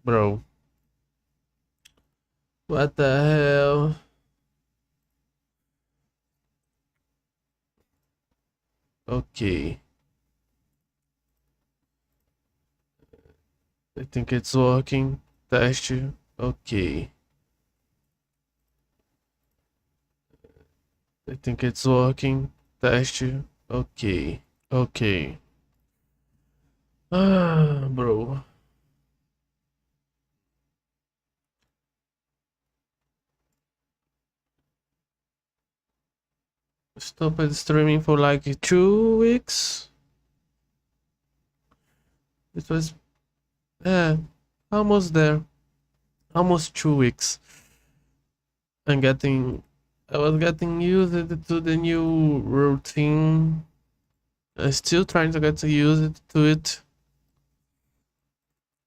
Bro. What the hell? Okay. I think it's working. Test. Okay. I think it's working. Test. Okay. Okay. Ah, bro. Stopped streaming for like 2 weeks. It was, yeah, almost there. Almost 2 weeks. I'm getting, I was getting used to the new routine. I'm still trying to get used to it.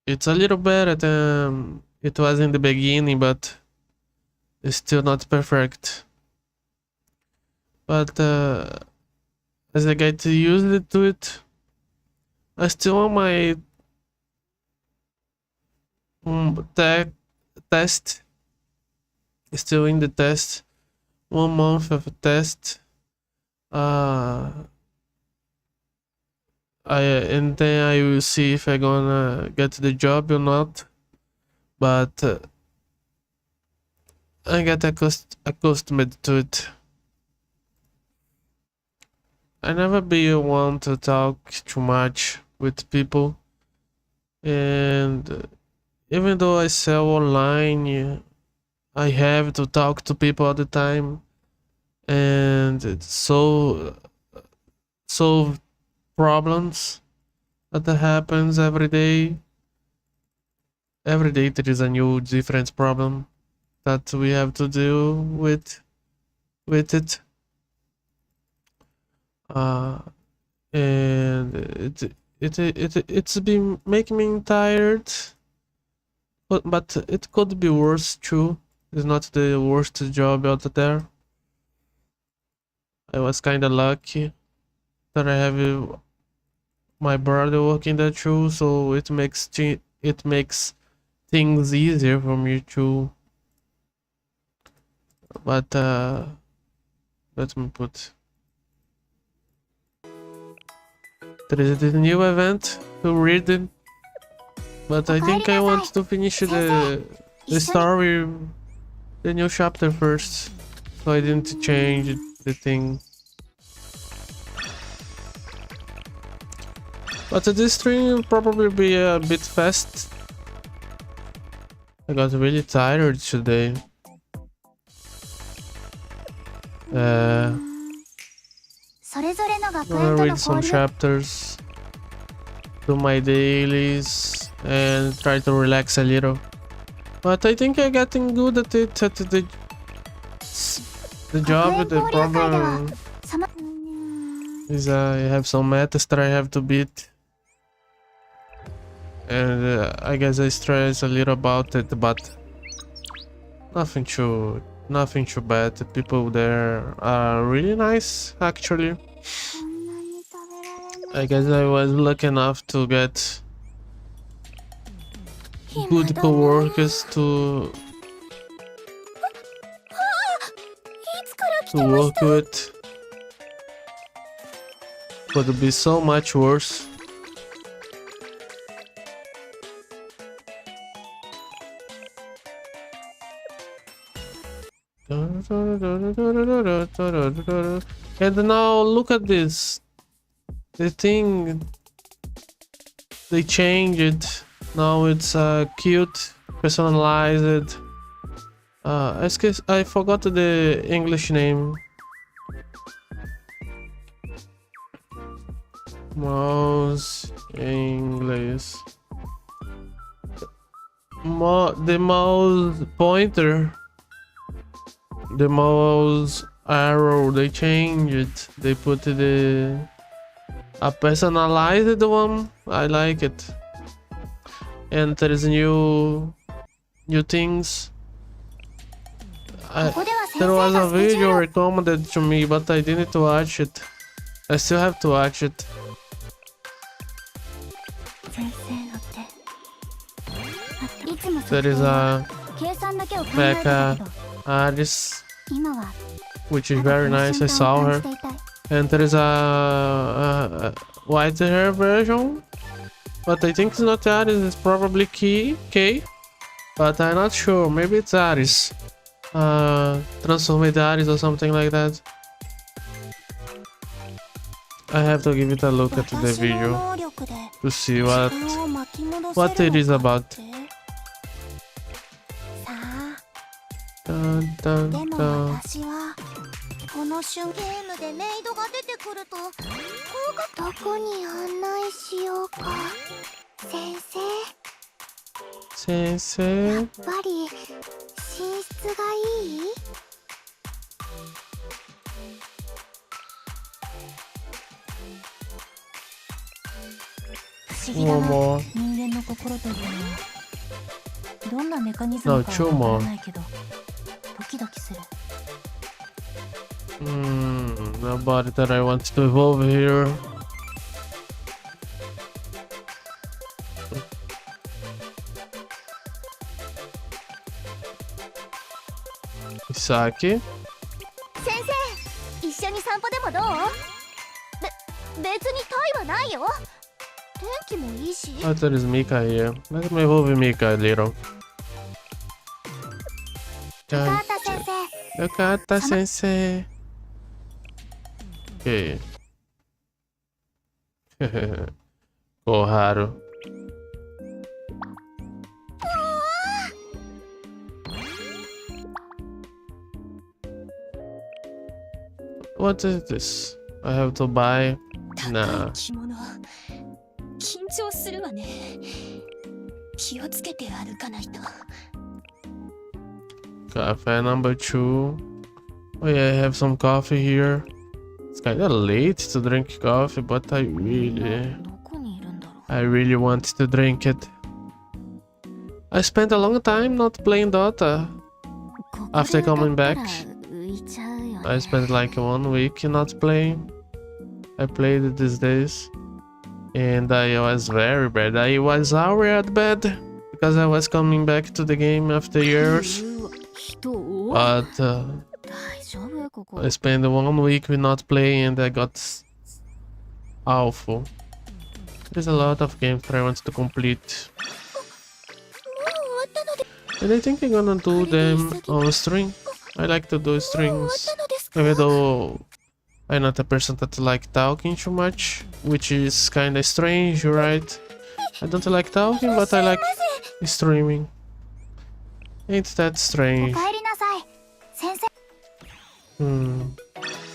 It's a little better than it was in the beginning, but it's still not perfect. But as I get used to it, I still on my test. Still in the test. 1 month of a test. And then I will see if I gonna get the job or not. But I get accustomed to it. I never be one to talk too much with people, and even though I sell online, I have to talk to people all the time, and it's solve problems that happens every day. Every day there is a new different problem that we have to deal with it. Uh, and it's been making me tired, but it could be worse too. It's not the worst job out there. I was kind of lucky that I have my brother working there too, so it makes things easier for me too. But let me put, there is this new event to read it, but I think I want to finish the story, the new chapter first, so I didn't change the thing. But this stream will probably be a bit fast. I got really tired today. I'm gonna read some chapters, do my dailies, and try to relax a little. But I think I'm getting good at it, at the job. The problem is I have some matters that I have to beat. And I guess I stress a little about it, but nothing too bad. The people there are really nice, actually. I guess I was lucky enough to get good co-workers to work with. Could be so much worse. And now look at this. The thing, they changed it. Now it's cute, personalized. I forgot the English name. Mouse English. The mouse pointer. The mouse arrow, they changed it. They put a personalized one. I like it. And there is new things. There was a video recommended to me, but I didn't watch it. I still have to watch it. There is a Becca Aris, which is very nice. I saw her. And there is a white hair version, but I think it's not Aris. It's probably K, but I'm not sure. Maybe it's Aris. Transformed Aris or something like that. I have to give it a look at the video to see what it is about. Dun, dun, dun. この瞬ゲームでメイドが出てくるとどこに案内しようか先生やっぱり寝室がいい不思議だな人間の心というのはどんなメカニズムかはわからないけどドキドキする Nobody that I want to evolve here. Isaki. 先生、一緒に散歩でもどう？別にタイはないよ。天気もいいし。Oh, there is Mika here. Let me evolve Mika a little. Yokata sensei. Okay. Koharu. What is this? I have to buy? Nah. 緊張するわね。気をつけて歩かないと。 Cafe number 2. Oh yeah, I have some coffee here. It's kinda late to drink coffee, but I really want to drink it. I spent a long time not playing Dota. After coming back, I spent like 1 week not playing. I played it these days, and I was very bad. I was already bad because I was coming back to the game after years. But I spent 1 week with not playing and I got awful. There's a lot of games that I want to complete. And I think I'm gonna do them on string. I like to do strings. Even though I'm not a person that like talking too much, which is kinda strange, right? I don't like talking, but I like streaming. Ain't that strange?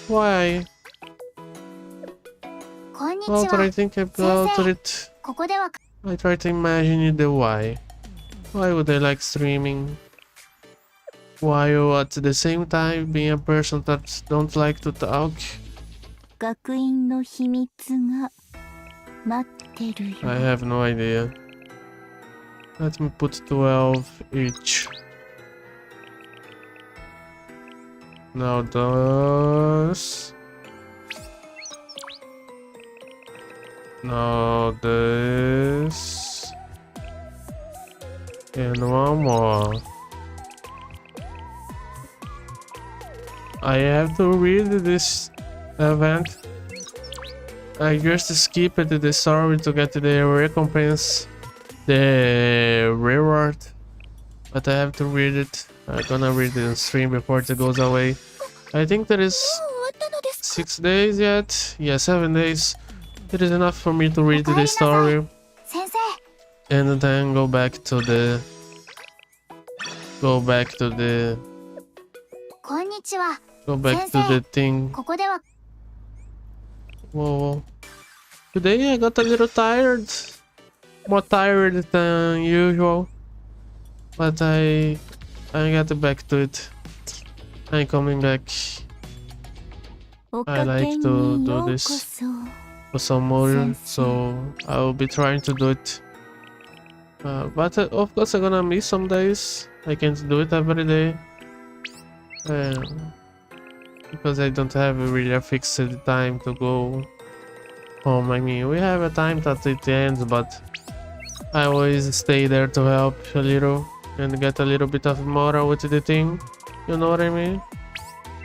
Why? After I think about it, I try to imagine the why. Why would I like streaming? While at the same time being a person that don't like to talk? I have no idea. Let me put 12 each. Now this. Now this. And one more. I have to read this event. I just skipped the story to get the recompense, the reward, but I have to read it. I'm gonna read it on stream before it goes away. I think there is 6 days yet. Yeah, 7 days. It is enough for me to read the story and then go back to the thing. Whoa. Today I got a little tired. More tired than usual. But I got back to it. I'm coming back. I like to do this for some more, so I will be trying to do it. But of course I'm gonna miss some days. I can't do it every day. Because I don't have really a fixed time to go home. I mean, we have a time that it ends, but I always stay there to help a little. and get a little bit of moral with the thing. You know what I mean?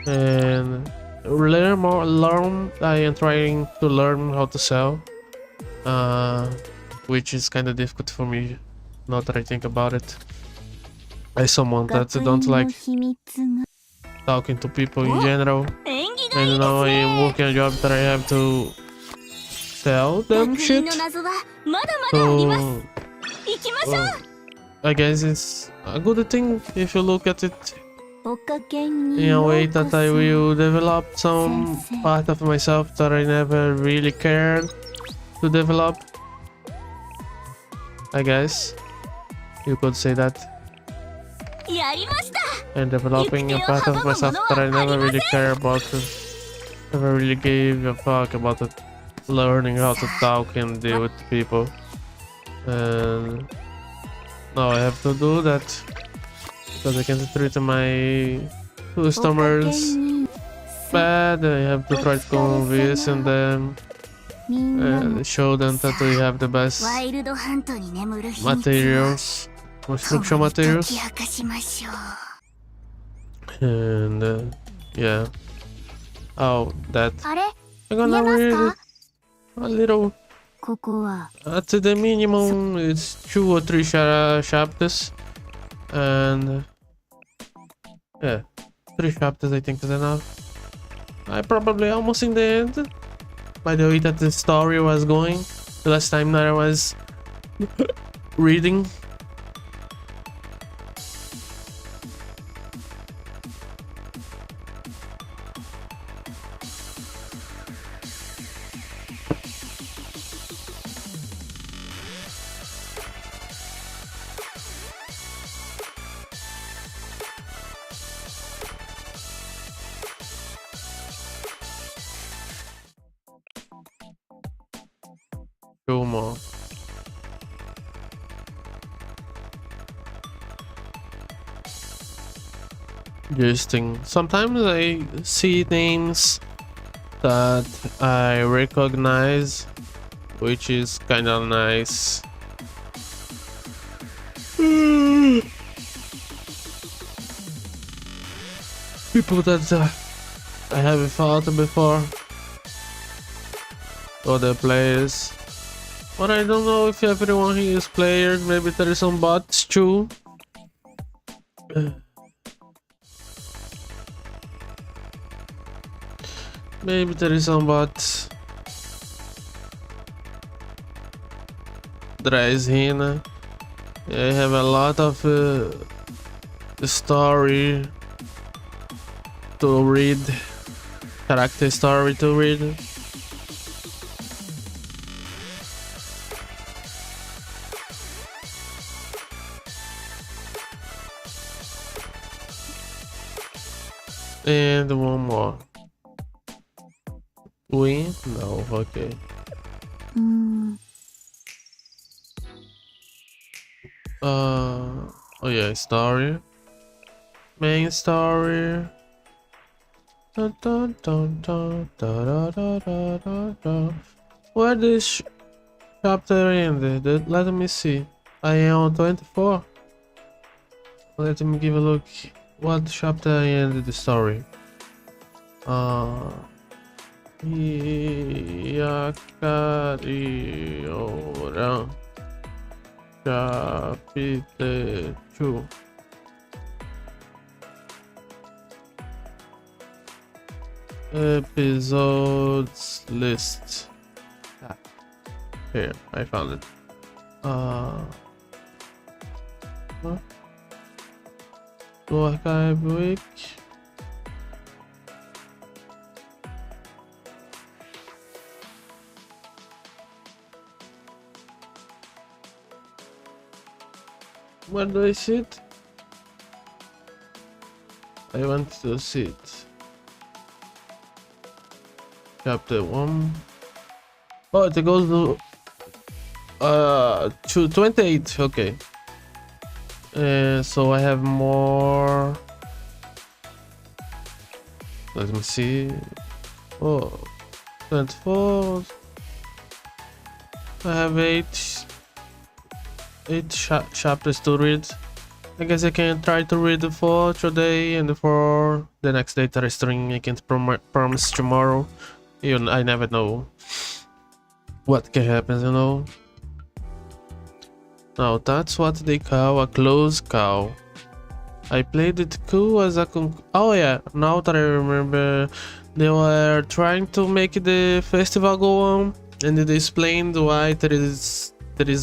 And learn. I am trying to learn how to sell, which is kind of difficult for me. Now that I think about it, I'm someone that don't like talking to people in general, and now I am working a job that I have to sell them shit. So I guess it's a good thing if you look at it in a way that I will develop some part of myself that I never really cared to develop. I guess you could say that. And developing a part of myself that I never really care about, never really gave a fuck about it. Learning how to talk and deal with people. And now I have to do that because I can't treat my customers bad. I have to try to convince them and show them that we have the best materials, construction materials. And yeah. Oh, that. I'm gonna read it a little. At the minimum, it's 2 or 3 chapters, and yeah, 3 chapters I think is enough. I probably almost in the end. By the way that the story was going, the last time that I was reading. Two more. Interesting. Sometimes I see names that I recognize, which is kind of nice. People that I haven't fought before. Other players. But I don't know if everyone here is players. Maybe there is some bots too. Maybe there is some bots. Drazina. I have a lot of story to read. Character story to read. And one more. Win? No, okay. Oh yeah, story. Main story. Dun, dun, dun, dun, da, da, da, da, da, da. Where this chapter ended? Let me see. I am on 24. Let me give a look. What chapter ended the story? Yakari ora capítulo 2. Episodes list. Here, I found it. BlueArchive week. Where do I see it? I want to see it. Chapter 1. Oh, it goes to 28. Okay. So I have more. Let me see. Oh, 24. I have eight chapters to read. I guess I can try to read for today and for the next day that I stream. I can't promise tomorrow. I never know what can happen, you know. Now that's what they call a close call. I played it cool as a oh yeah, now that I remember, they were trying to make the festival go on, and they explained why there is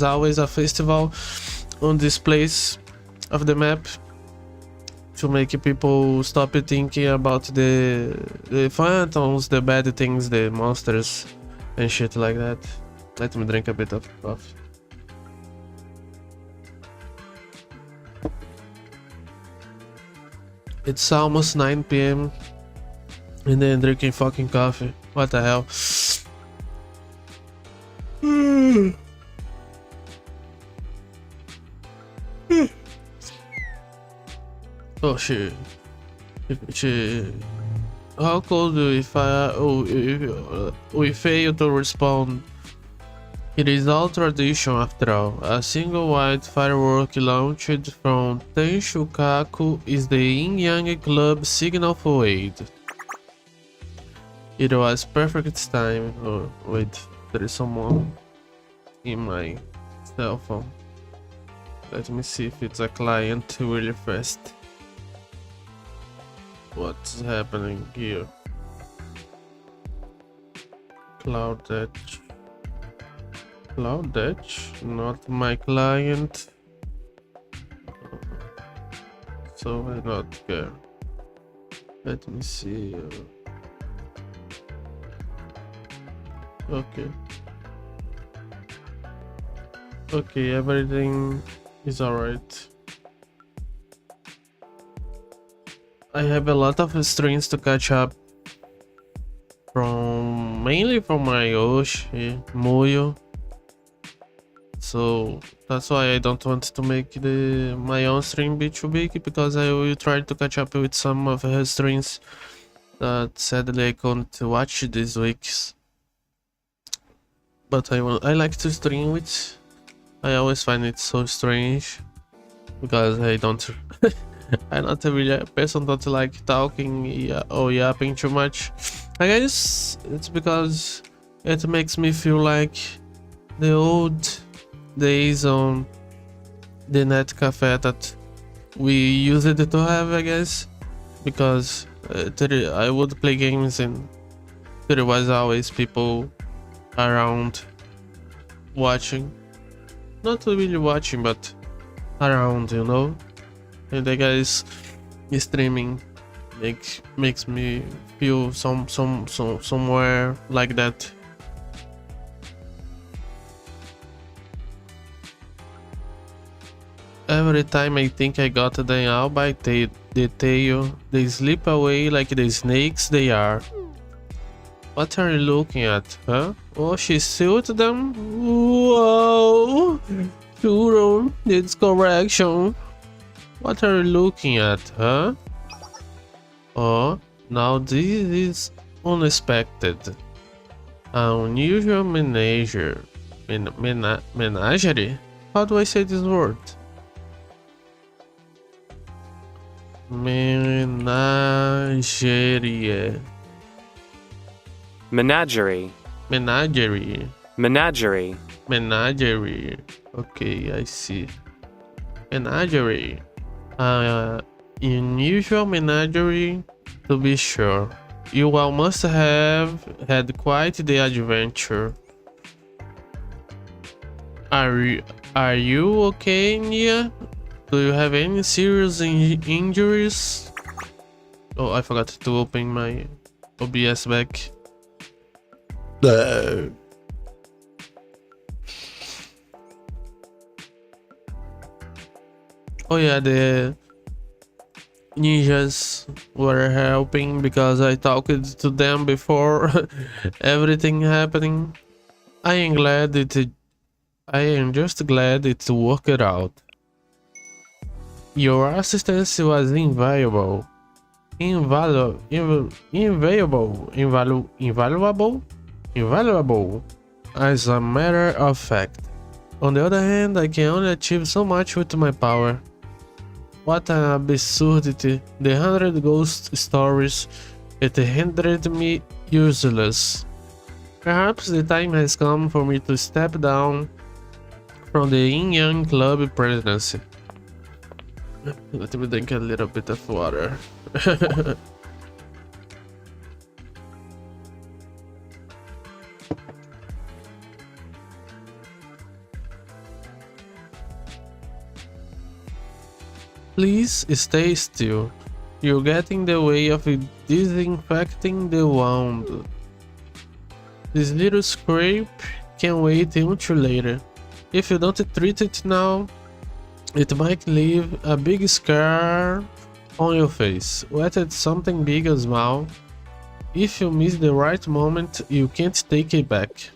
always a festival on this place of the map to make people stop thinking about the phantoms, the bad things, the monsters and shit like that. Let me drink a bit of coffee. It's almost 9 p.m. and then drinking fucking coffee. What the hell? Oh shit. How could we fail to respond? It is all tradition after all. A single white firework launched from Tenshukaku is the yin-yang club signal for aid. It was perfect time. Oh, wait, there is someone in my cell phone. Let me see if it's a client really fast. What's happening here? Cloudedge, not my client, so I not care. Let me see. Okay, everything is alright. I have a lot of streams to catch up from, mainly from my Moyo. So that's why I don't want to make my own stream be too big, because I will try to catch up with some of her streams that sadly I couldn't watch these weeks. But I like to stream with. I always find it so strange because I don't. I'm not really a person that like talking or yapping too much. I guess it's because it makes me feel like the old days on the net cafe that we used to have, I guess, because I would play games and there was always people around watching, not really watching but around, you know. And I guess streaming makes me feel somewhere like that. Every time I think I got them all by the tail, they slip away like the snakes they are. What are you looking at, huh? Oh, she sued them? Whoa! Churro needs correction. What are you looking at, huh? Oh, now this is unexpected. An unusual menagerie. Menagerie? How do I say this word? Menagerie. Menagerie. Menagerie. Menagerie. Menagerie. Okay, I see. Menagerie. Unusual menagerie, to be sure. You all must have had quite the adventure. Are you okay, Nia? Do you have any serious injuries? Oh, I forgot to open my OBS back. Oh yeah, the ninjas were helping because I talked to them before everything happening. I am just glad it worked out. Your assistance was invaluable. Invaluable, as a matter of fact. On the other hand, I can only achieve so much with my power. What an absurdity. The 100 ghost stories, it rendered me useless. Perhaps the time has come for me to step down from the Yin Yang Club presidency. Let me drink a little bit of water. Please stay still. You get in the way of disinfecting the wound. This little scrape can wait until later. If you don't treat it now, it might leave a big scar on your face. Whether it's something big or small, if you miss the right moment, you can't take it back.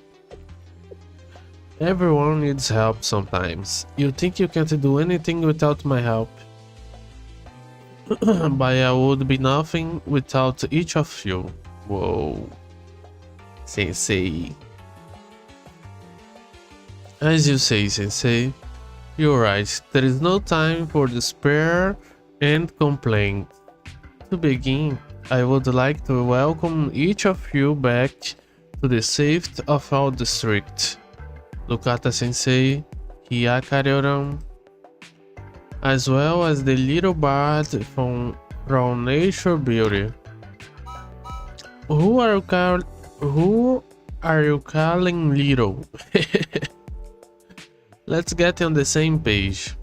Everyone needs help sometimes. You think you can't do anything without my help. But I would be nothing without each of you. Whoa. Sensei. As you say, Sensei. You're right, there is no time for despair and complaint. To begin, I would like to welcome each of you back to the safety of our district. Lukata Sensei, Hyakaryoran, as well as the little bard from Nature Beauty. Who are you calling little? Let's get on the same page.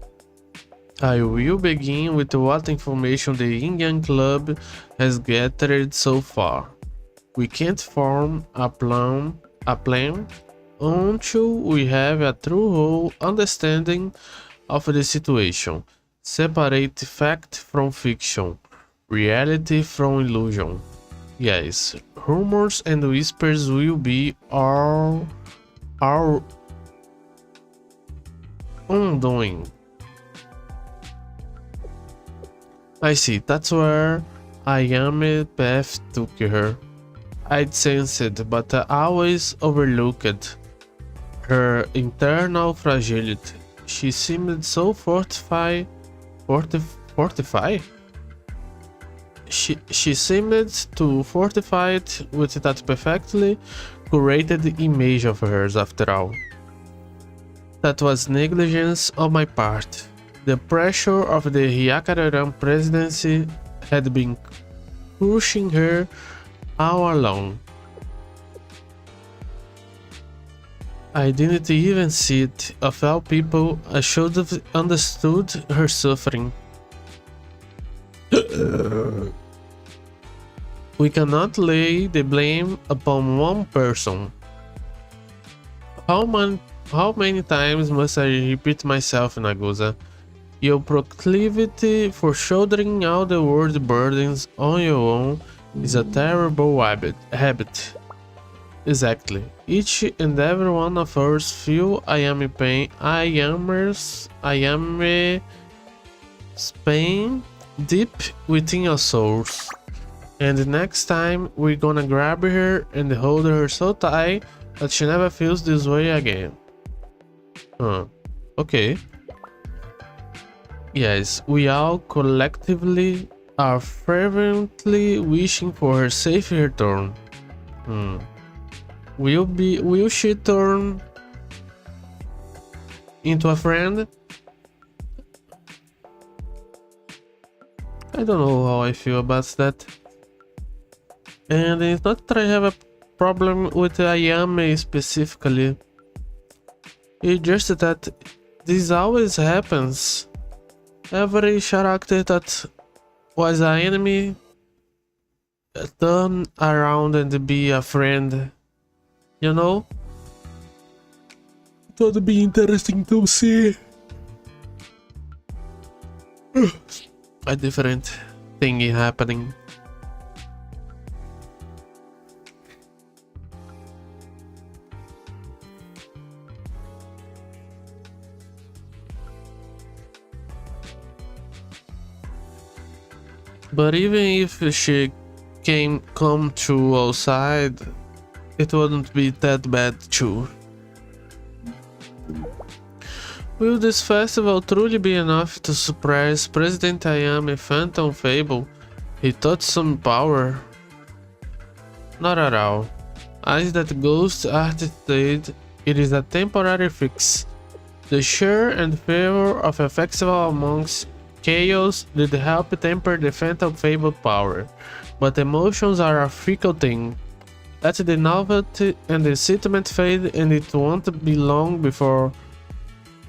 I will begin with what information the Yin Yang Club has gathered so far. We can't form a plan until we have a true understanding of the situation. Separate fact from fiction, reality from illusion. Yes, rumors and whispers will be our undoing. I see, that's where Ayame path took her. I'd sensed it, but I always overlooked her internal fragility. She seemed so fortified. She seemed to fortify it with that perfectly curated image of hers after all. That was negligence on my part. The pressure of the Hyakaryoran presidency had been crushing her all along. I didn't even see it. Of all people, I should have understood her suffering. We cannot lay the blame upon one person. How many times must I repeat myself, Nagusa? Your proclivity for shouldering all the world's burdens on your own is a terrible habit. Exactly. Each and every one of us feel I am in pain. I am pain deep within our souls. And the next time we're gonna grab her and hold her so tight that she never feels this way again. Okay. Yes, we all collectively are fervently wishing for her safe return. Will she turn into a friend? I don't know how I feel about that. And it's not that I have a problem with Ayame specifically. It's just that this always happens. Every character that was an enemy turn around and be a friend. You know? It would be interesting to see a different thing happening. But even if she come to outside, it wouldn't be that bad too. Will this festival truly be enough to suppress President Ayame's phantom fable? He taught some power? Not at all. As that ghost artist said, it is a temporary fix. The share and favor of a festival amongst chaos did help temper the phantom fable power, but emotions are a fickle thing. Let the novelty and the excitement fade, and it won't be long before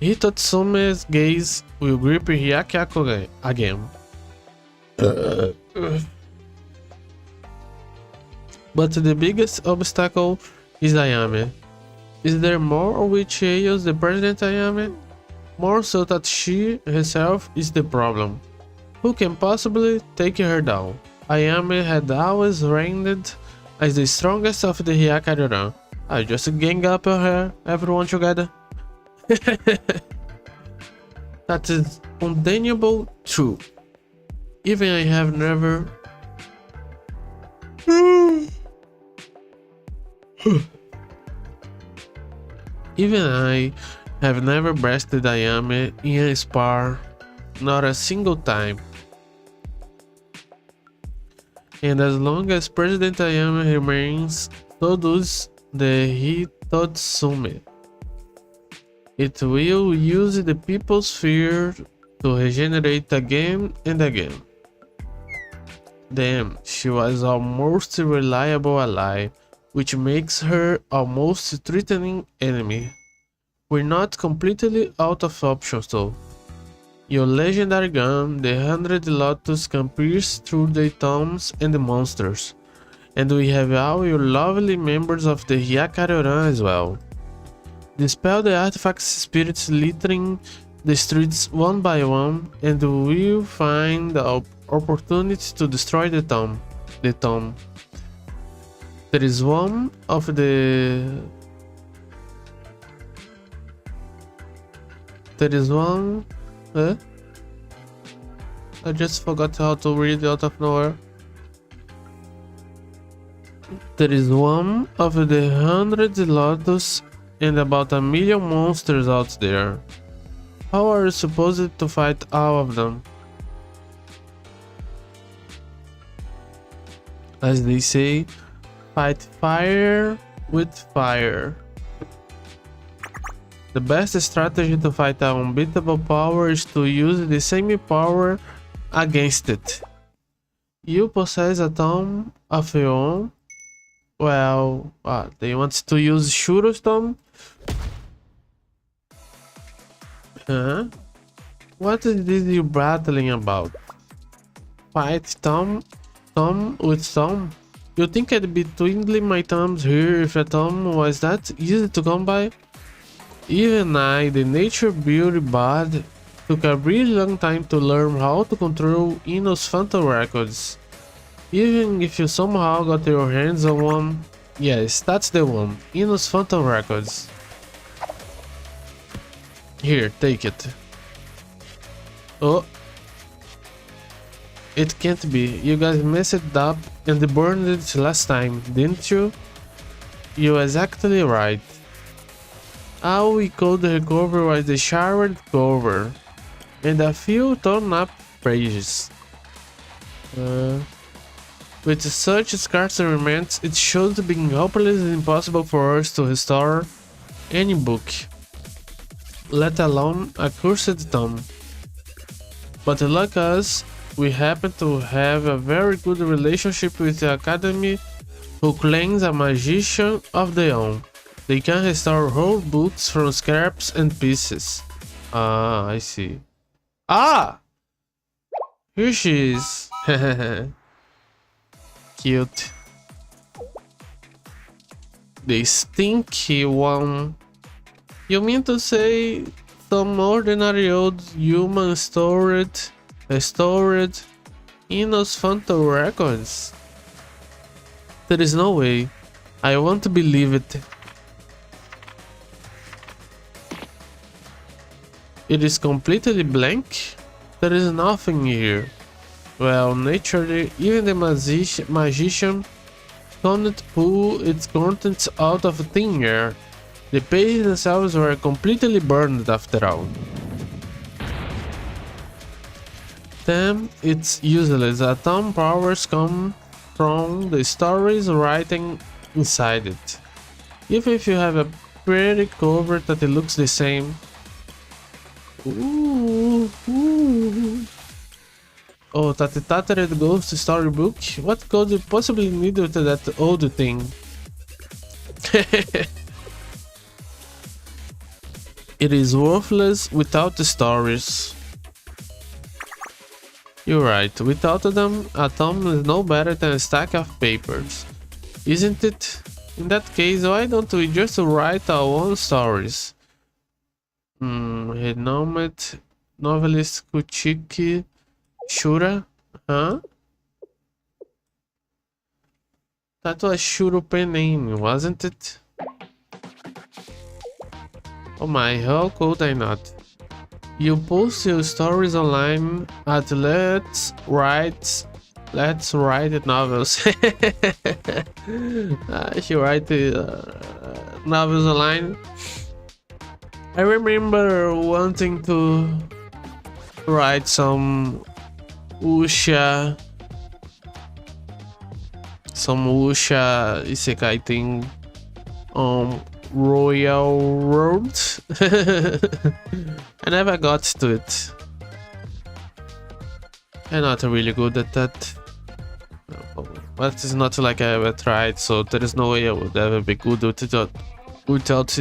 Hitotsume's gaze will grip Hyakyako again. But the biggest obstacle is Ayame. Is there more which ails the President Ayame? More so that she herself is the problem. Who can possibly take her down? Ayame had always reigned as the strongest of the Hyakariran. I just gang up on her, everyone together. That is undeniable true. Even I have never... Even I have never bested Ayame in a spar, not a single time. And as long as President Ayame remains, so does the Hitotsume. It will use the people's fear to regenerate again and again. Damn, she was our most reliable ally, which makes her our most threatening enemy. We're not completely out of options though. Your legendary gun, the 100 Lotus, can pierce through the tombs and the monsters. And we have all your lovely members of the Hyakariran as well. Dispel the artifact's spirits littering the streets one by one, and we'll find the opportunity to destroy the tomb. There is one of the... I just forgot how to read out of nowhere. There is one of the 100 Lotus and about 1 million monsters out there. How are you supposed to fight all of them? As they say, fight fire with fire. The best strategy to fight an unbeatable power is to use the same power against it. You possess a tomb of your own. Well, they want to use Shuro's tomb? Huh? What is this you're battling about? Fight tomb with tomb? You think I'd be twiddling my thumbs here if a tomb was that easy to come by? Even I, the nature beauty bard, took a really long time to learn how to control Ino's phantom records. Even if you somehow got your hands on one, yes, that's the one, Ino's phantom records. Here, take it. Oh. It can't be, you guys messed it up and burned it last time, didn't you? You're exactly right. All we could recover was the shard cover and a few torn up pages. With such scarce remains, it should be hopelessly impossible for us to restore any book, let alone a cursed tome. But like us, we happen to have a very good relationship with the Academy, who claims a magician of their own. They can restore whole books from scraps and pieces. Ah, I see. Ah! Here she is. Cute. The stinky one. You mean to say some ordinary old human restored Ino's phantom records? There is no way. I want to believe it. It is completely blank? There is nothing here. Well, naturally, even the magician cannot pull its contents out of thin air. The pages themselves were completely burned after all. Then it's useless. Atom powers come from the stories writing inside it. Even if you have a pretty cover that it looks the same. Ooh. Oh, that tattered ghost storybook? What could you possibly need with that old thing? It is worthless without the stories. You're right, without them, a tome is no better than a stack of papers. Isn't it? In that case, why don't we just write our own stories? Renowned novelist Kuchiki Shura? Huh? That was Shuro pen name, wasn't it? Oh my, how could I not? You post your stories online at Let's Write Novels. She write novels online. I remember wanting to write some Wuxia isekai thing on Royal Road. I never got to it. I'm not really good at that. But it's not like I ever tried, so there is no way I would ever be good with it without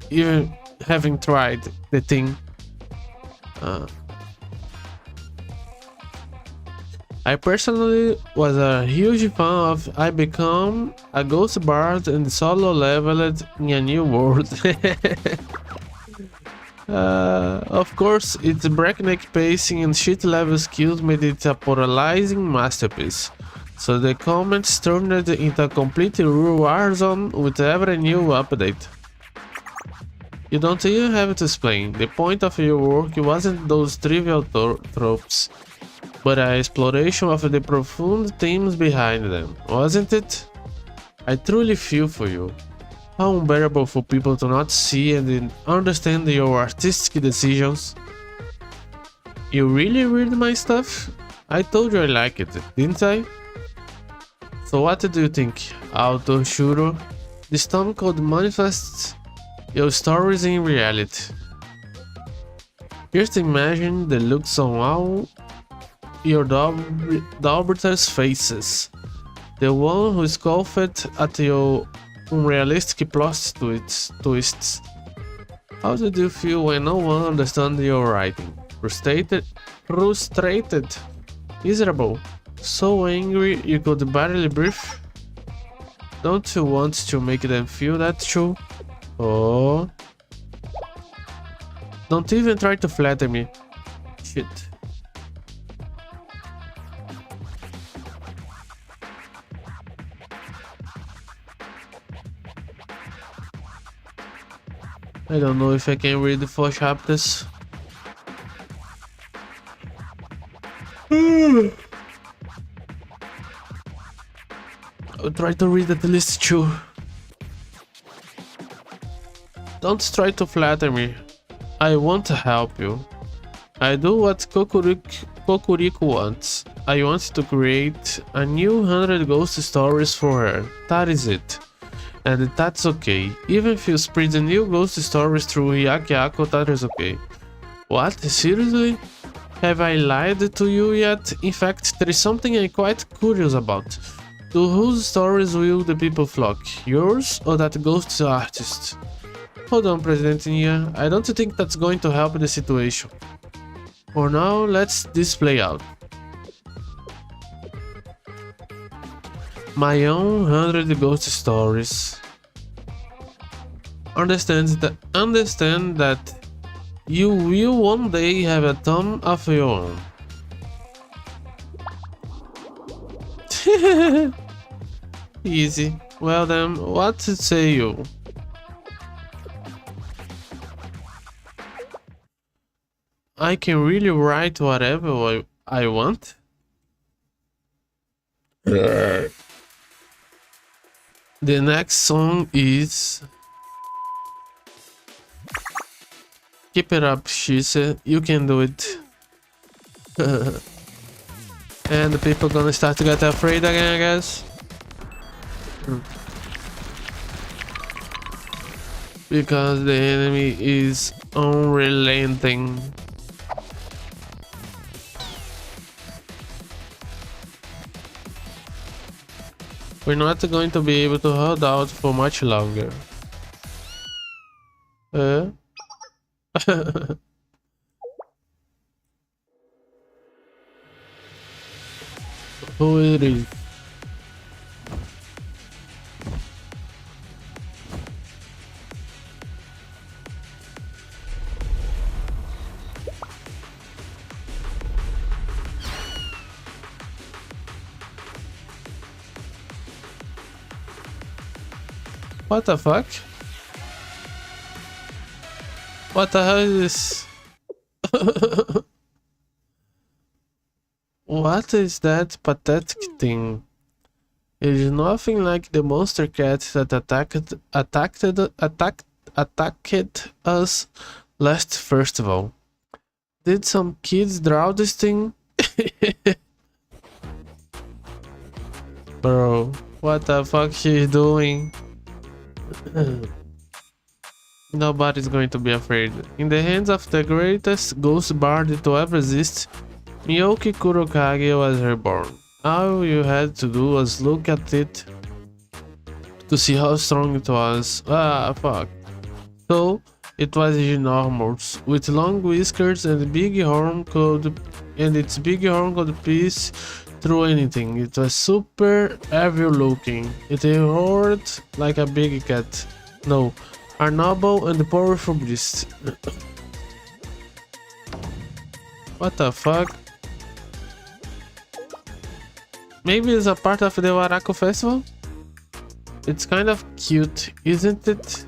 even having tried the thing. I personally was a huge fan of I Become a Ghost Bard and solo leveled in a new world. Of course, its breakneck pacing and shit level skills made it a polarizing masterpiece. So the comments turned it into a complete war zone with every new update. You don't even have to explain. The point of your work wasn't those trivial tropes, but an exploration of the profound themes behind them, wasn't it? I truly feel for you. How unbearable for people to not see and understand your artistic decisions. You really read my stuff? I told you I like it, didn't I? So what do you think, Auto Shuro? This tome could manifest your stories in reality. Just imagine the looks on all your daughters' faces. The one who scoffed at your unrealistic plot twists. How did you feel when no one understood your writing? Frustrated? Miserable? So angry you could barely breathe? Don't you want to make them feel that too? Oh. Don't even try to flatter me. Shit. I don't know if I can read the 4 chapters. I'll try to read at least 2. Don't try to flatter me. I want to help you. I do what Kokuriku wants. I want to create a new 100 ghost stories for her. That is it. And that's okay. Even if you spread the new ghost stories through Hyakyako, that is okay. What? Seriously? Have I lied to you yet? In fact, there is something I'm quite curious about. To whose stories will the people flock? Yours or that ghost artist? Hold on, President Nia. I don't think that's going to help the situation. For now, let's this play out. My own 100 ghost stories. Understand that you will one day have a tome of your own. Easy. Well then, what say you? I can really write whatever I want? The next song is Keep it up, Shise. You can do it. And the people gonna start to get afraid again, I guess. Because the enemy is unrelenting. We're not going to be able to hold out for much longer. Who it is? What the fuck? What the hell is this? What is that pathetic thing? It is nothing like the monster cat that attacked us last festival. Did some kids draw this thing? Bro, what the fuck she doing? Nobody's going to be afraid. In the hands of the greatest ghost bard to ever exist, Miyoki Kurokage was reborn. All you had to do was look at it to see how strong it was. Ah, fuck. So, it was enormous, with long whiskers and its big horn could pierce through anything. It was super evil looking. It roared like a big cat. No, a noble and powerful beast. What the fuck? Maybe it's a part of the Warako festival? It's kind of cute, isn't it?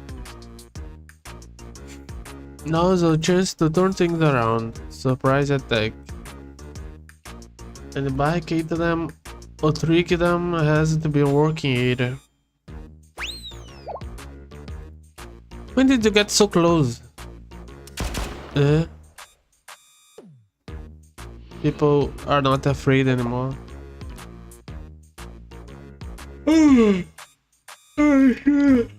Now is a chance to turn things around. Surprise attack. And barricade them or trick them hasn't been working either. When did you get so close? People are not afraid anymore. Oh shit.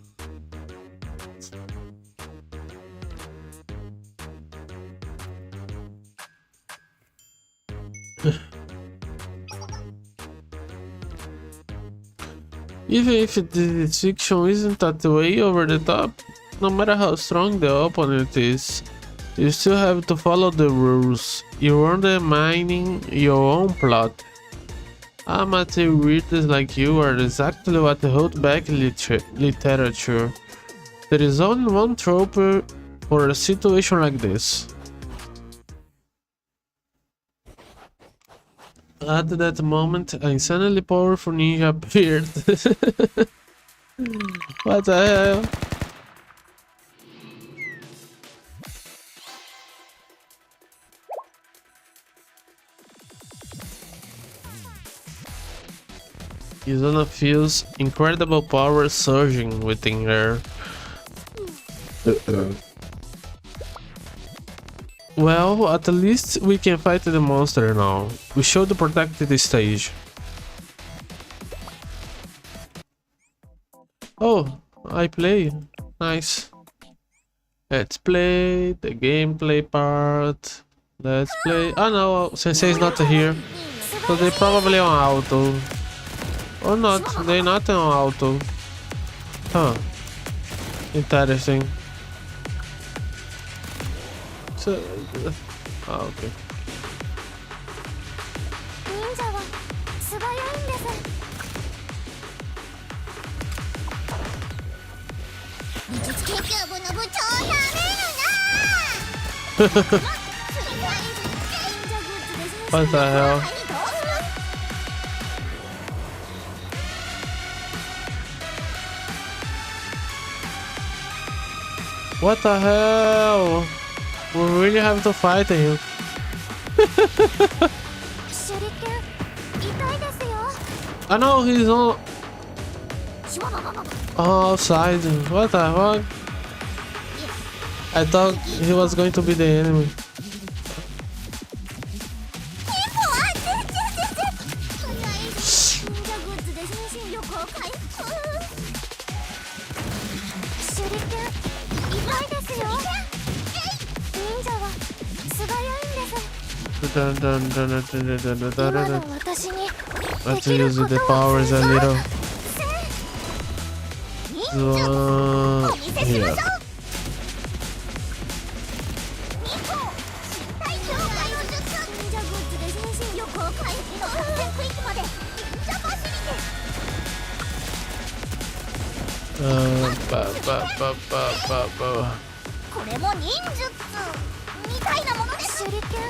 Even if this fiction isn't that way over the top, no matter how strong the opponent is, you still have to follow the rules. You're undermining your own plot. Amateur readers like you are exactly what hold back literature. There is only one trope for a situation like this. At that moment, an insanely powerful ninja appeared. What the hell? Izuna feels incredible power surging within her. Well, at least we can fight the monster now. We should protect the stage. Oh, I play. Nice. Let's play the gameplay part. Let's play. Oh no, Sensei's not here. So they're probably on auto. Or not, they're not on auto. Huh. Interesting. So, okay. What the hell? What the hell? We really have to fight him. I know he's on outside. What the fuck? I thought he was going to be the enemy. 今の私に Let's use the powers a little. Here. Ba. これも忍術みたいなものです。手裏剣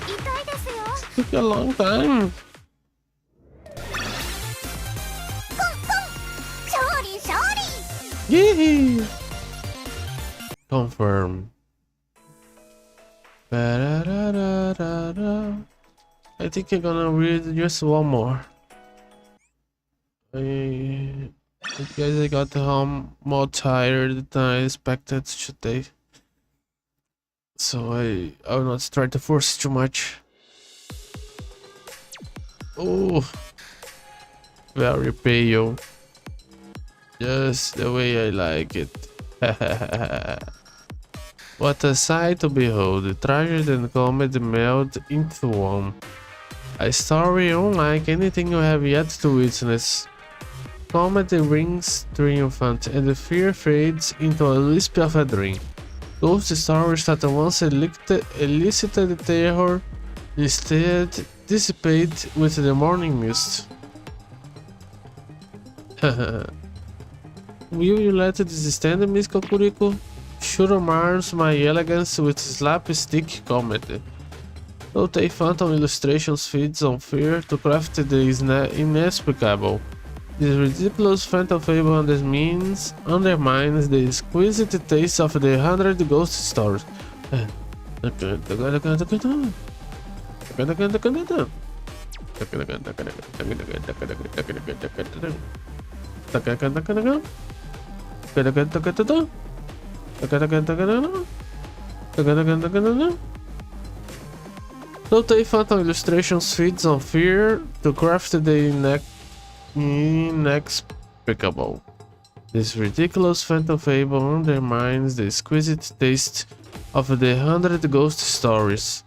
痛いですよ。 Took a long time. 勝利勝利。 Yee! Confirm. Ba-da-da-da-da-da. I think I'm gonna read just one more. I guess I got home more tired than I expected today. So I will not try to force too much. Oh, very pale. Just the way I like it. What a sight to behold. Tragedy and comedy meld into one. A story unlike anything you have yet to witness. Comedy rings triumphant and the fear fades into a lisp of a dream. Ghost stories that once elicited terror instead dissipate with the morning mist. Will you let this stand, Miss Kokuriko? Shuro mars my elegance with slapstick comedy. Note phantom illustrations feeds on fear to craft the inexplicable. This ridiculous phantom fable undermines the exquisite taste of the 100 ghost stories. Note phantom illustrations feeds on fear to craft the inexplicable. This ridiculous phantom fable undermines the exquisite taste of the 100 ghost stories.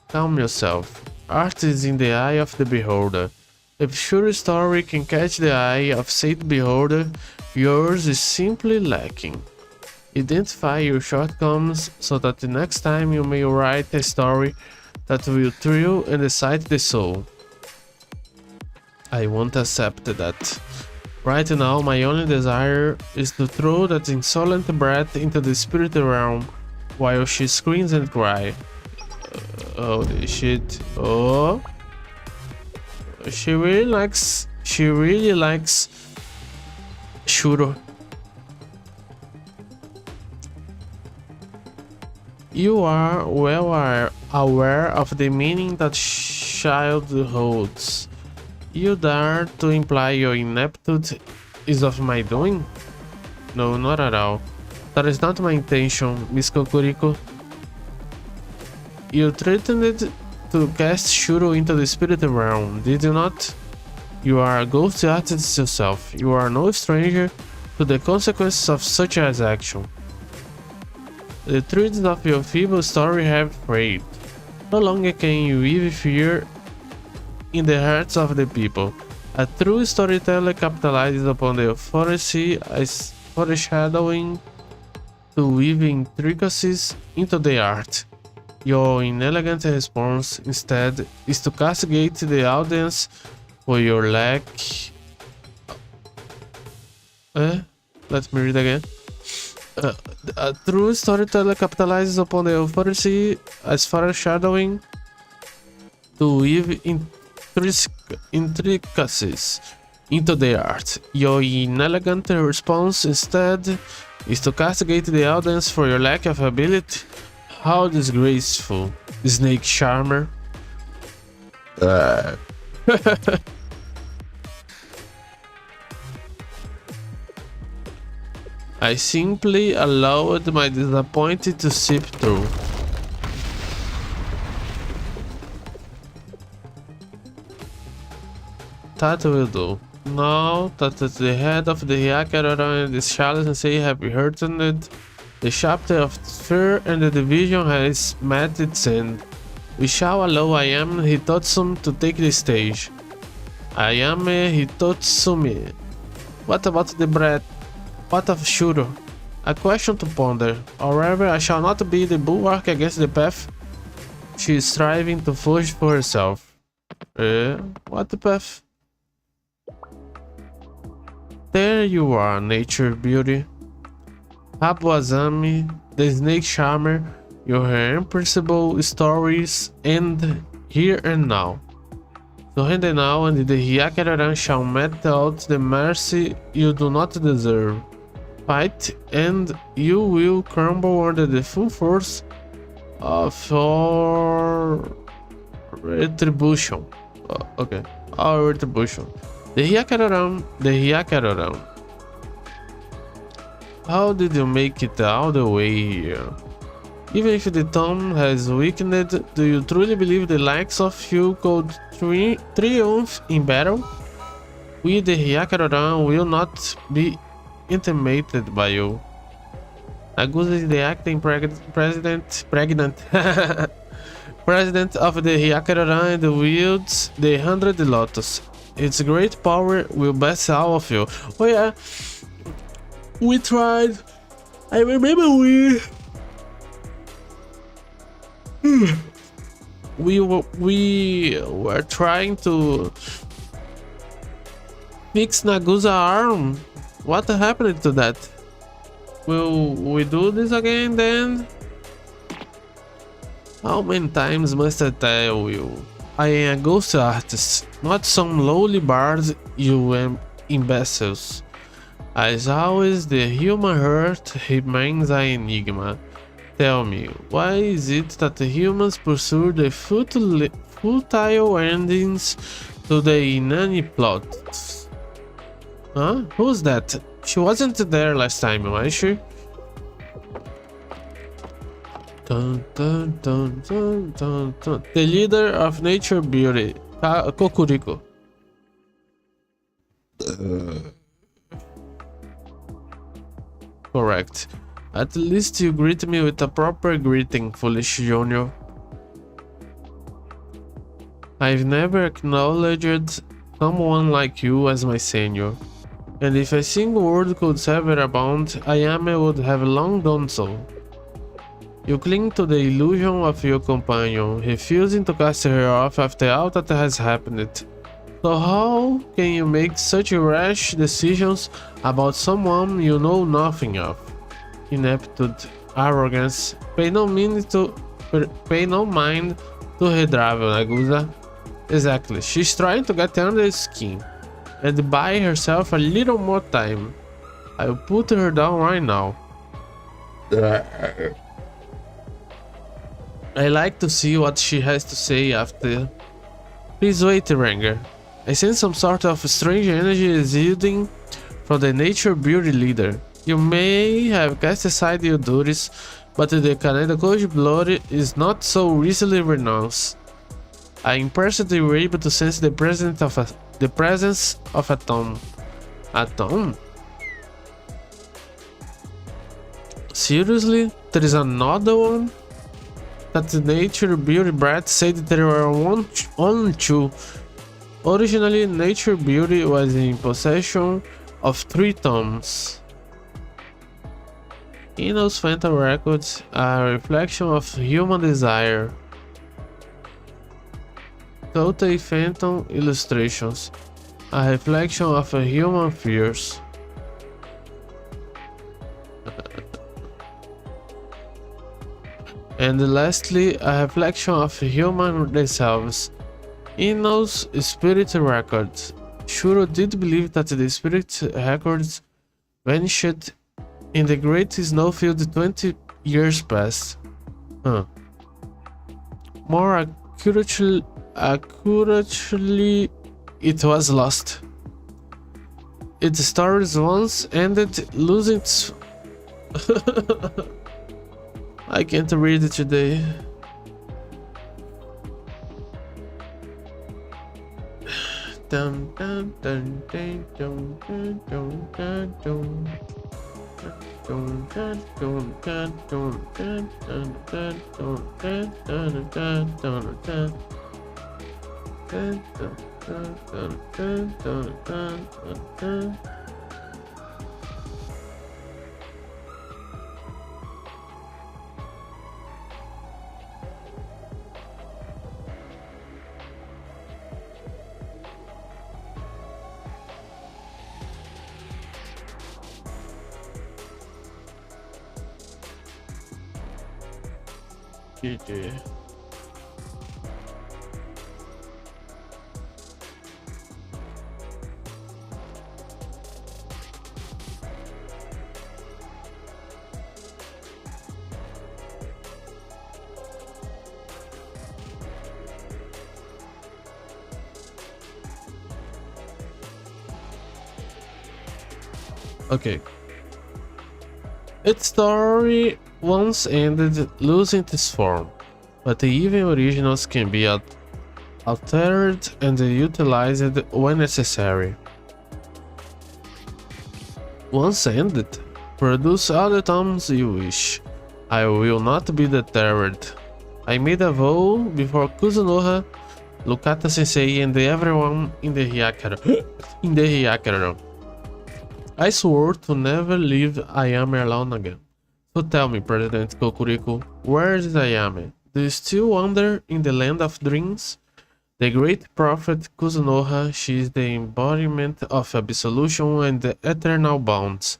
Calm yourself. Art is in the eye of the beholder. If sure story can catch the eye of said beholder, yours is simply lacking. Identify your shortcomings so that the next time you may write a story that will thrill and excite the soul. I won't accept that. Right now, my only desire is to throw that insolent brat into the spirit realm while she screams and cries. Holy shit. Oh. She really likes Shuro. You are well aware of the meaning that child holds. You dare to imply your ineptitude is of my doing? No, not at all. That is not my intention, Miss Kokuriko. You threatened to cast Shuro into the spirit realm, did you not? You are a ghost artist yourself. You are no stranger to the consequences of such an action. The threads of your feeble story have frayed. No longer can you weave fear in the hearts of the people. A true storyteller capitalizes upon the foreshadowing to weave intricacies into the art. Your inelegant response, instead, is to castigate the audience for your lack. Let me read again. A true storyteller capitalizes upon the foreshadowing to weave intricacies into the art. Your inelegant response, instead, is to castigate the audience for your lack of ability. How disgraceful, snake charmer. I simply allowed my disappointment to seep through. That will do. Now that the head of the Hyakarara and the Charles Sensei have returned, the chapter of fear and the division has met its end. We shall allow Ayame Hitotsumi to take the stage. Ayame Hitotsumi. What about the breath? What of Shuro? A question to ponder. However, I shall not be the bulwark against the path she is striving to forge for herself. What the path? There you are, nature beauty. Habu Azami, the snake charmer, your impossible stories end here and now. Surrender now, and the Hyakararan shall mete out the mercy you do not deserve. Fight, and you will crumble under the full force of your retribution. Okay, our retribution. The Hyakararan. How did you make it all the way here? Even if the tomb has weakened, do you truly believe the likes of you could triumph in battle? We, the Hyakararan, will not be intimidated by you. Nagusa is the acting president president of the Hyakararan and wields the 100 Lotus. Its great power will bless all of you. Oh yeah, we tried. I remember we were trying to fix Nagusa's arm. What happened to that? Will we do this again then? How many times must I tell you? I am a ghost artist, not some lowly bard, you imbeciles. As always, the human heart remains an enigma. Tell me, why is it that the humans pursue the futile endings to the inane plots? Huh? Who's that? She wasn't there last time, was she? Dun, dun, dun, dun, dun, dun. The leader of nature beauty, Kokuriko. Correct. At least you greet me with a proper greeting, foolish junior. I've never acknowledged someone like you as my senior. And if a single word could sever a bond, Ayame would have long done so. You cling to the illusion of your companion, refusing to cast her off after all that has happened. So how can you make such rash decisions about someone you know nothing of? Ineptitude, arrogance, pay no mind to Redravel, Nagusa. Exactly, she's trying to get under the skin and buy herself a little more time. I'll put her down right now. I like to see what she has to say after. Please wait, Ranger. I sense some sort of strange energy exuding from the nature beauty leader. You may have cast aside your duties, but the Kaneda blood is not so easily renounced. I impressively were able to sense the presence of a tomb. A tomb? Seriously? There is another one? That the nature beauty brat said there were only two. Originally, nature beauty was in possession of 3 tombs. Ino's Phantom Records are a reflection of human desire. Total Phantom Illustrations, a reflection of human fears. And lastly, a reflection of human themselves. Ino's Spirit Records. Shuro did believe that the Spirit Records vanished in the Great Snowfield 20 years past. More accurately, it was lost. Its stories once ended losing I can't read it today. Dun, dun, dun, dun, dun, dun, dun, dun, dun. Dun, dun, dun, dun, dun, dun, dun, dun, dun, dun, dun, dun, dun. Dun, dun, dun, dun, dun, dun, dun, dun, dun. GG. Okay. Its story once ended, losing its form, but even originals can be altered and utilized when necessary. Once ended, produce all the times you wish. I will not be deterred. I made a vow before Kuzunoha, Lukata Sensei, and everyone in the Hyakura. I swore to never leave Ayame alone again. So tell me, President Kokuriku, where is Ayame? Do you still wander in the land of dreams? The great prophet Kuzunoha, she is the embodiment of absolution and the eternal bonds.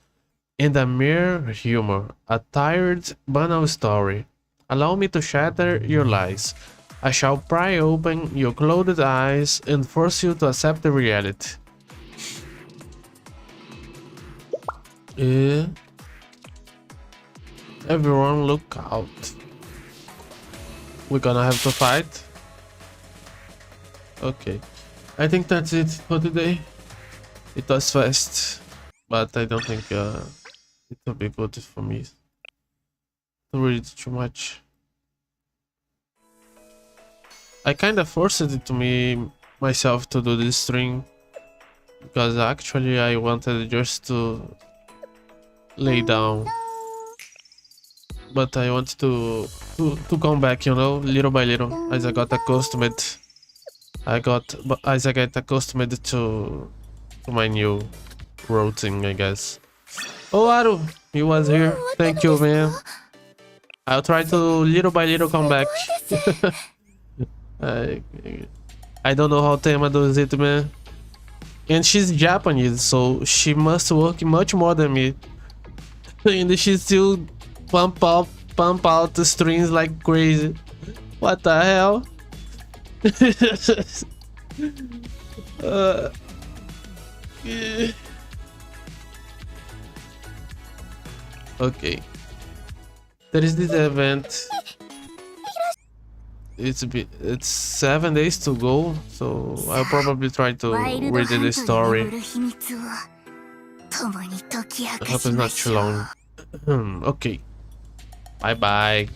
And a mere humor, a tired, banal story. Allow me to shatter your lies. I shall pry open your closed eyes and force you to accept the reality. Everyone look out. We're gonna have to fight. Okay. I think that's it for today. It was fast, but I don't think it will be good for me to read too much. I kinda forced it to me myself to do this stream because actually I wanted just to lay down, but I want to come back, you know, little by little, as I got accustomed. As I get accustomed to my new routine, I guess. Oh, Aru, he was here. Thank you, man. I'll try to little by little come back. I don't know how Tema does it, man. And she's Japanese, so she must work much more than me. And she still pump out the strings like crazy. What the hell? Yeah. Okay. There is this event. It's 7 days to go, so I'll probably try to read the story. I hope it's not too long. Okay. Bye bye.